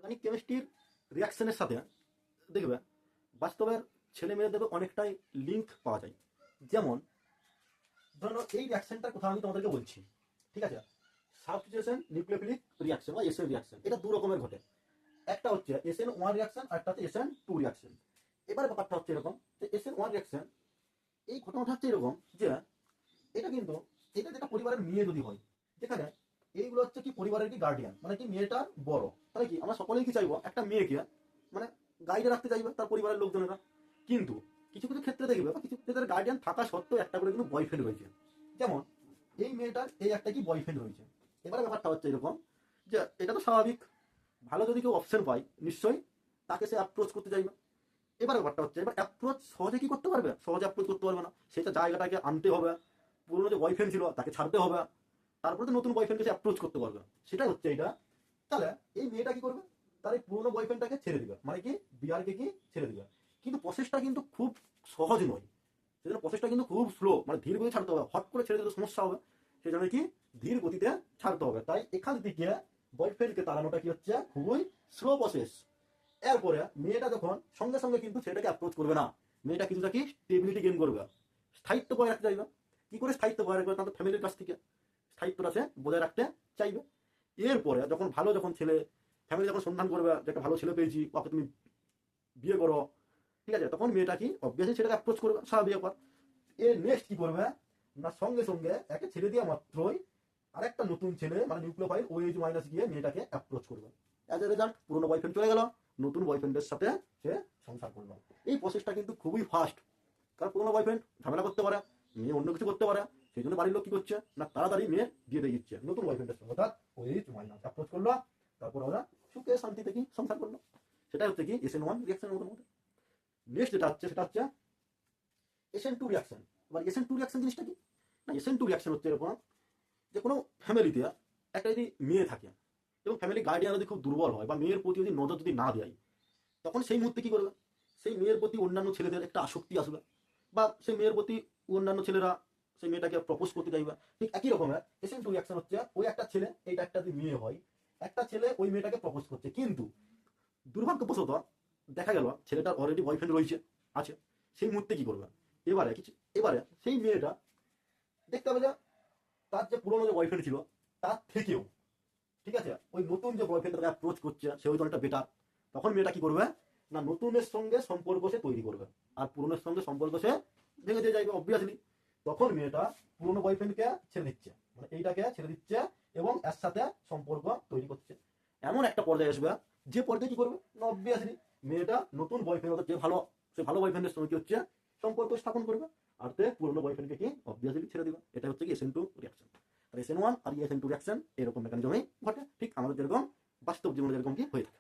Organic কেমিস্ট্রির রিয়াকশনের সাথে দেখবে বাস্তবের ছেলে মেয়েদের অনেকটাই লিঙ্ক পাওয়া যায়। যেমন ধরো এই রিয়াকশনটার কথা আমি তোমাদেরকে বলছি, ঠিক আছে? সাবস্টিটিউশন নিউক্লিওফিলিক রিয়াকশন বা এসএন রিয়াকশন, এটা দু রকমের ঘটে। একটা হচ্ছে SN1 রিয়াকশন আর একটা হচ্ছে SN2 রিয়াকশন। এবার ব্যাপারটা হচ্ছে এরকম যে SN1 রিয়াকশন এই ঘটনাটা হচ্ছে এরকম যে এটা কিন্তু এটা যেটা পরিবারের মেয়ে যদি হয়, যেখানে এইগুলো হচ্ছে কি পরিবারের কি গার্ডিয়ান, মানে কি মেয়েটার বড়, তাহলে কি আমরা সকলেই কি চাইবো একটা মেয়েকে মানে গাইডে রাখতে চাইবে তার পরিবারের লোকজনেরা। কিন্তু কিছু কিছু ক্ষেত্রে দেখবে বা কিছু ক্ষেত্রে গার্ডিয়ান থাকা সত্ত্বেও একটা করে কিন্তু বয়ফ্রেন্ড রয়েছে। যেমন এই মেয়েটার এই একটা কি বয়ফ্রেন্ড রয়েছে। এবারে ব্যাপারটা হচ্ছে এরকম যে এটা তো স্বাভাবিক, ভালো যদি কেউ অপশন পায় নিশ্চয়ই তাকে সে অ্যাপ্রোচ করতে চাইবে। এবার ব্যাপারটা হচ্ছে এবার অ্যাপ্রোচ সহজে কি করতে পারবে, সহজে অ্যাপ্রোচ করতে পারবে না, সেটা জায়গাটাকে আনতে হবে, পুরোনো যে বয়ফ্রেন্ড ছিল তাকে ছাড়তে হবে, তারপরে তো নতুন বয়ফ্রেন্ডকে সে অ্যাপ্রোচ করতে পারবে, সেটাই হচ্ছে এটা। তাহলে এই মেয়েটা কি করবে, তার এই পুরোনো বয়ফ্রেন্ডটাকে ছেড়ে দিবে, মানে কি বিয়ারকে কি ছেড়ে দিবে। কিন্তু প্রসেসটা কিন্তু খুব সহজ নয়, সেজন্য প্রসেসটা কিন্তু খুব স্লো, মানে ধীর গতিতে ছাড়তে হবে, হট করে ছেড়ে দিতে সমস্যা হবে, সেই জন্য কি ধীর গতিতে ছাড়তে হবে। তাই এখান থেকে বয়ফ্রেন্ডকে তাড়ানোটা কি হচ্ছে খুবই স্লো প্রসেস। এরপরে মেয়েটা যখন সঙ্গে সঙ্গে কিন্তু ছেলেটাকে অ্যাপ্রোচ করবে না, মেয়েটা কিছুটা কি স্টেবিলিটি গেইন করবে, স্থায়িত্ব বজায় রাখতে চাইবে। কি করে স্থায়িত্ব বজায় রাখবে, তাদের ফ্যামিলির কাছ থেকে স্থায়িত্বটা সে বজায় রাখতে চাইবে। এরপরে যখন ভালো যখন ছেলে ফ্যামিলি যখন সন্ধান করবে যে একটা ভালো ছেলে পেয়েছি, ওকে তুমি বিয়ে করো, ঠিক আছে, তখন মেয়েটা কি অবভিয়াসলি সেটাকে অ্যাপ্রোচ করবে, স্বাভাবিক ব্যাপার। এর নেক্সট কি করবে না, সঙ্গে সঙ্গে একে ছেড়ে দেওয়া মাত্রই আরেকটা নতুন ছেলে মানে নিউক্লিওফাইল OH মাইনাস গিয়ে মেয়েটাকে অ্যাপ্রোচ করবে। অ্যাজ এ রেজাল্ট পুরোনো বয়ফ্রেন্ড চলে গেল, নতুন বয়ফ্রেন্ডের সাথে সে সংসার করলো। এই প্রসেসটা কিন্তু খুবই ফাস্ট, কারণ পুরোনো বয়ফ্রেন্ড ঝামেলা করতে পারে, মেয়ে অন্য কিছু করতে পারে, সেই জন্য বাড়ির লোক কি করছে না তাড়াতাড়ি মেয়ে দিয়ে দিয়ে দিচ্ছে নতুন বয়ফ্রেন্ডের সঙ্গে, অর্থাৎ OH মাইনাস অ্যাপ্রোচ করলো, তারপর ওরা সুখে শান্তিতে কি সংসার করলো। সেটা হচ্ছে কি SN1 রিয়াকশনের মধ্যে। নেক্সট যেটা হচ্ছে সেটা হচ্ছে SN2 রিয়াকশন। এবার SN2 রিয়াকশন জিনিসটা কি না, SN2 রিয়াকশন হচ্ছে এরকম যে কোনো ফ্যামিলিতে একটা যদি মেয়ে থাকে এবং ফ্যামিলি গার্ডিয়ান যদি খুব দুর্বল হয় বা মেয়ের প্রতি যদি নজর যদি না দেয়, তখন সেই মুহূর্তে কি করবে, সেই মেয়ের প্রতি অন্যান্য ছেলেদের একটা আসক্তি আসবে, বা সেই মেয়ের প্রতি অন্যান্য ছেলেরা সেই মেয়েটাকে প্রপোজ করতে চাইবে। ঠিক একই রকমের SN2 রিয়াকশন হচ্ছে ওই একটা ছেলে, এইটা একটা যদি মেয়ে হয়, একটা ছেলে ওই মেয়েটাকে প্রপোজ করছে, কিন্তু দুর্ভাগ্যবশত দেখা গেল ছেলেটার অলরেডি বয়ফ্রেন্ড রয়েছে আছে। সেই মুহূর্তে কি করবে, এবারে সেই মেয়েটা দেখতে হবে যে তার যে পুরোনো যে বয়ফ্রেন্ড ছিল তার থেকেও, ঠিক আছে, ওই নতুন যে বয়ফ্রেন্ড তাকে অ্যাপ্রোচ করছে সে ওই দলটা বেটার। তখন মেয়েটা কি করবে না, নতুনের সঙ্গে সম্পর্ক সে তৈরি করবে, আর পুরনোর সঙ্গে সম্পর্ক সে ভেঙে দিয়ে যাবে অবভিয়াসলি। তখন মেয়েটা পুরোনো বয়ফ্রেন্ডকে ছেড়ে দিচ্ছে, মানে এইটাকে ছেড়ে দিচ্ছে এবং এর সাথে সম্পর্ক তৈরি করছে। এমন একটা পর্যায়ে আসবে যে পর্যায়ে কি করবে না, অবভিয়াসলি মেয়েটা নতুন বয়ফ্রেন্ড যে ভালো, সে ভালো বয়ফ্রেন্ডের সঙ্গে কি হচ্ছে সম্পর্ক স্থাপন করবে, আর তে পুরোনো বয়ফ্রেন্ডকে কি অবভিয়াসলি ছেড়ে দিবে। এটা হচ্ছে কি SN2 রিয়াকশন। আর SN1 আর SN2 রিয়াকশন এরকম মেকানিজমেই ঘটে, ঠিক আমাদের যেরকম বাস্তব জীবনে যেরকম কি হয়ে থাকে।